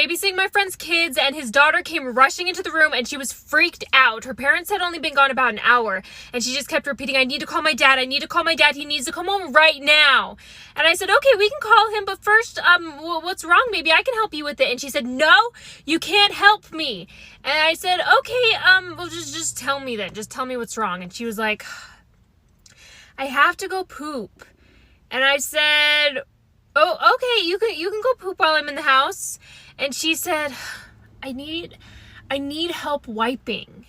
babysitting my friend's kids, and his daughter came rushing into the room, and she was freaked out. Her parents had only been gone about an hour, and she just kept repeating, I need to call my dad. I need to call my dad. He needs to come home right now. And I said, okay, we can call him, but first, what's wrong? Maybe I can help you with it. And she said, no, you can't help me. And I said, okay, well, just tell me then. Just tell me what's wrong. And she was like, I have to go poop. And I said, oh, okay, you can go poop while I'm in the house. And she said, I need help wiping.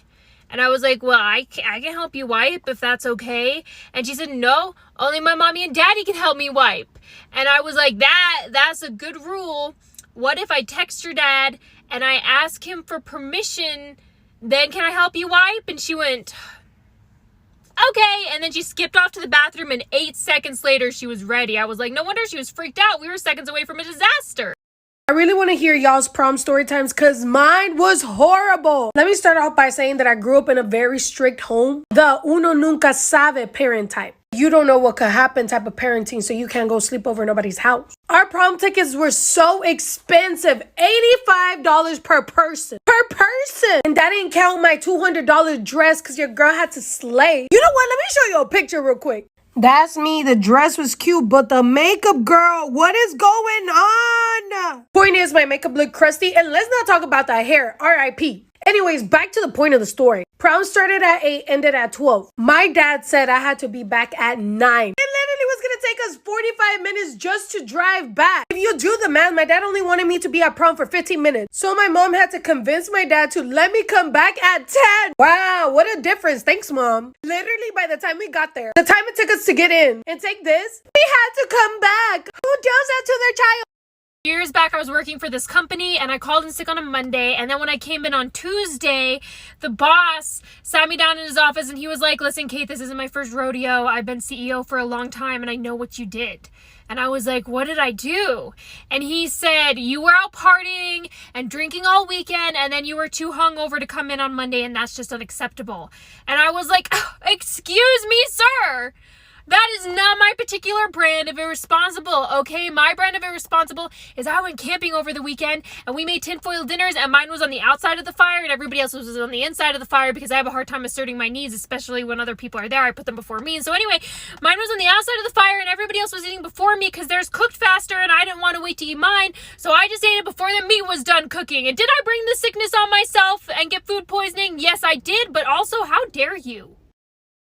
And I was like, well, I can help you wipe if that's okay. And she said, no, only my mommy and daddy can help me wipe. And I was like, that's a good rule. What if I text your dad and I ask him for permission? Then can I help you wipe? And she went, okay. And then she skipped off to the bathroom, and 8 seconds later, she was ready. I was like, no wonder she was freaked out. We were seconds away from a disaster. I really want to hear y'all's prom story times because mine was horrible. Let me start off by saying that I grew up in a very strict home. The uno nunca sabe parent type. You don't know what could happen type of parenting, so you can't go sleep over nobody's house. Our prom tickets were so expensive. $85 per person. Per person! And that didn't count my $200 dress because your girl had to slay. You know what? Let me show you a picture real quick. That's me. The dress was cute, but the makeup, girl, what is going on? Point is, my makeup looked crusty, and let's not talk about the hair. R.I.P. Anyways, back to the point of the story. Prom started at 8, ended at 12. My dad said I had to be back at 9. It literally was gonna take us 45 minutes just to drive back. If you do the math, my dad only wanted me to be at prom for 15 minutes. So my mom had to convince my dad to let me come back at 10. Wow, what a difference. Thanks, Mom. Literally, by the time we got there, the time it took us to get in, and take this, we had to come back. Who does that to their child? Years back, I was working for this company, and I called in sick on a Monday, and then when I came in on Tuesday, the boss sat me down in his office, and he was like, listen, Kate, this isn't my first rodeo. I've been CEO for a long time, and I know what you did. And I was like, what did I do? And he said, you were out partying and drinking all weekend, and then you were too hungover to come in on Monday, and that's just unacceptable. And I was like, excuse me, sir. That is not my particular brand of irresponsible, okay? My brand of irresponsible is I went camping over the weekend, and we made tinfoil dinners, and mine was on the outside of the fire, and everybody else was on the inside of the fire because I have a hard time asserting my needs, especially when other people are there. I put them before me. And so anyway, mine was on the outside of the fire, and everybody else was eating before me because theirs cooked faster, and I didn't want to wait to eat mine, so I just ate it before the meat was done cooking. And did I bring the sickness on myself and get food poisoning? Yes, I did, but also, how dare you?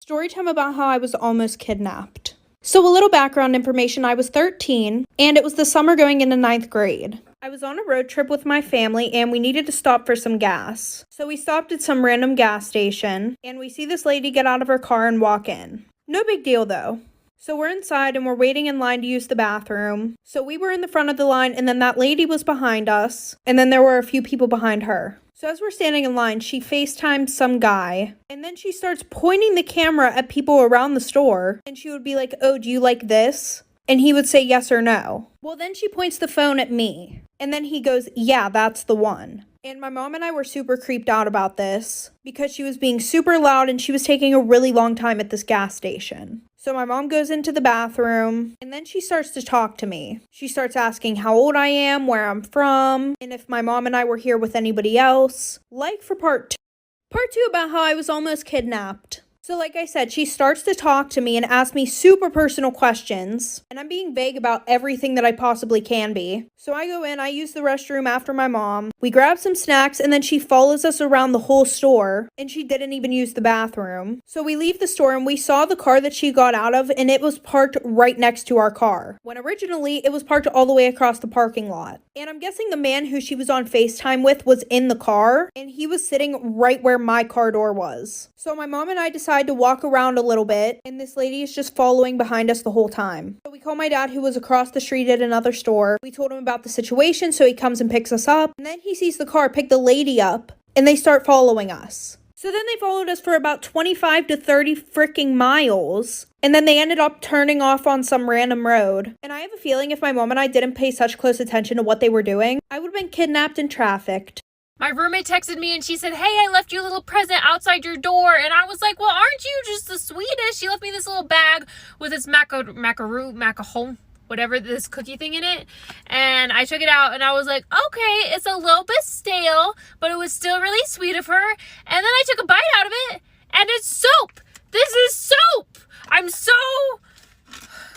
Story time about how I was almost kidnapped. So a little background information, I was 13, and it was the summer going into 9th grade. I was on a road trip with my family, and we needed to stop for some gas. So we stopped at some random gas station, and we see this lady get out of her car and walk in. No big deal though. So we're inside, and we're waiting in line to use the bathroom. So we were in the front of the line, and then that lady was behind us, and then there were a few people behind her. So as we're standing in line, she FaceTimes some guy, and then she starts pointing the camera at people around the store, and she would be like, oh, do you like this? And he would say yes or no. Well, then she points the phone at me, and then he goes, yeah, that's the one. And my mom and I were super creeped out about this because she was being super loud and she was taking a really long time at this gas station. So my mom goes into the bathroom, and then she starts to talk to me. She starts asking how old I am, where I'm from, and if my mom and I were here with anybody else. Like for part 2. Part 2 about how I was almost kidnapped. So like I said, she starts to talk to me and ask me super personal questions. And I'm being vague about everything that I possibly can be. So I go in, I use the restroom after my mom. We grab some snacks, and then she follows us around the whole store. And she didn't even use the bathroom. So we leave the store, and we saw the car that she got out of, and it was parked right next to our car. When originally, it was parked all the way across the parking lot. And I'm guessing the man who she was on FaceTime with was in the car, and he was sitting right where my car door was. So my mom and I decided to walk around a little bit, and this lady is just following behind us the whole time. So we call my dad, who was across the street at another store. We told him about the situation, so he comes and picks us up, and then he sees the car pick the lady up, and they start following us. So then they followed us for about 25 to 30 freaking miles, and then they ended up turning off on some random road. And I have a feeling if my mom and I didn't pay such close attention to what they were doing, I would have been kidnapped and trafficked. My roommate texted me and she said, hey, I left you a little present outside your door. And I was like, well, aren't you just the sweetest? She left me this little bag with its whatever, this cookie thing in it. And I took it out and I was like, okay, it's a little bit stale, but it was still really sweet of her. And then I took a bite out of it and it's soap. This is soap. I'm so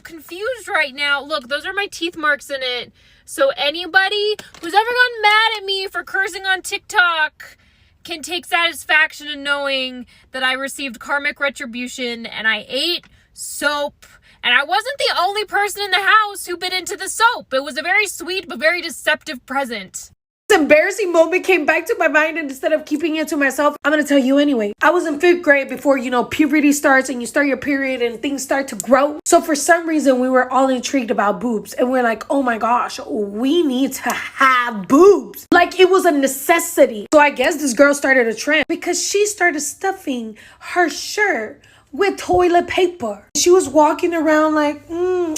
confused right now. Look, those are my teeth marks in it. So anybody who's ever gotten mad at me for cursing on TikTok can take satisfaction in knowing that I received karmic retribution and I ate soap. And I wasn't the only person in the house who bit into the soap. It was a very sweet but very deceptive present. This embarrassing moment came back to my mind, and instead of keeping it to myself, I'm gonna tell you anyway. I was in 5th grade before, puberty starts and you start your period and things start to grow. So for some reason, we were all intrigued about boobs. And we're like, oh my gosh, we need to have boobs. Like it was a necessity. So I guess this girl started a trend because she started stuffing her shirt with toilet paper. She was walking around like,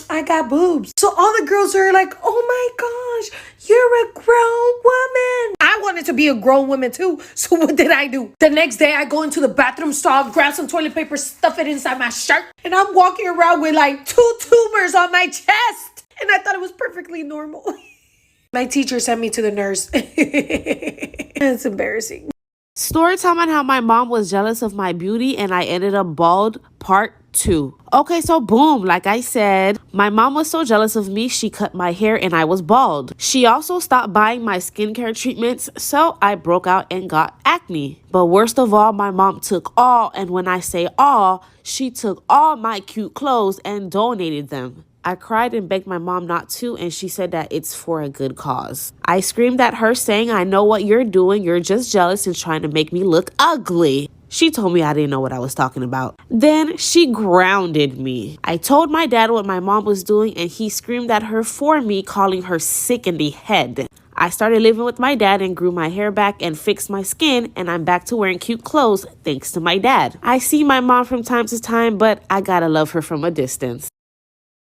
I got boobs. So all the girls are like, oh my gosh, you're a grown woman. I wanted to be a grown woman too. So what did I do? The next day I go into the bathroom stall, grab some toilet paper, stuff it inside my shirt. And I'm walking around with like 2 tumors on my chest. And I thought it was perfectly normal. My teacher sent me to the nurse. It's embarrassing. Story time on how my mom was jealous of my beauty and I ended up bald, part 2. Okay, so boom, like I said, my mom was so jealous of me, she cut my hair and I was bald. She also stopped buying my skincare treatments, so I broke out and got acne. But worst of all, my mom took all, and when I say all, she took all my cute clothes and donated them. I cried and begged my mom not to, and she said that it's for a good cause. I screamed at her saying, I know what you're doing, you're just jealous and trying to make me look ugly. She told me I didn't know what I was talking about. Then she grounded me. I told my dad what my mom was doing and he screamed at her for me, calling her sick in the head. I started living with my dad and grew my hair back and fixed my skin, and I'm back to wearing cute clothes thanks to my dad. I see my mom from time to time, but I gotta love her from a distance.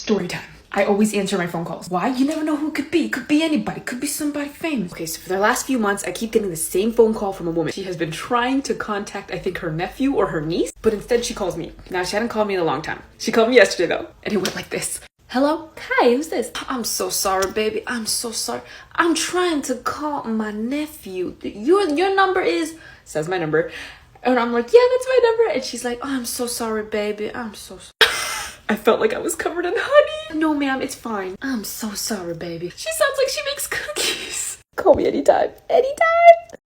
Story time. I always answer my phone calls. Why? You never know who it could be. Could be anybody. Could be somebody famous. Okay, so for the last few months, I keep getting the same phone call from a woman. She has been trying to contact, I think, her nephew or her niece, but instead she calls me. Now, she hadn't called me in a long time. She called me yesterday, though, and it went like this. Hello? Hi, who's this? I'm so sorry, baby. I'm so sorry. I'm trying to call my nephew. Your number is... Says my number. And I'm like, yeah, that's my number. And she's like, oh, I'm so sorry, baby. I'm so sorry. I felt like I was covered in honey. No, ma'am, it's fine. I'm so sorry, baby. She sounds like she makes cookies. Call me anytime. Anytime.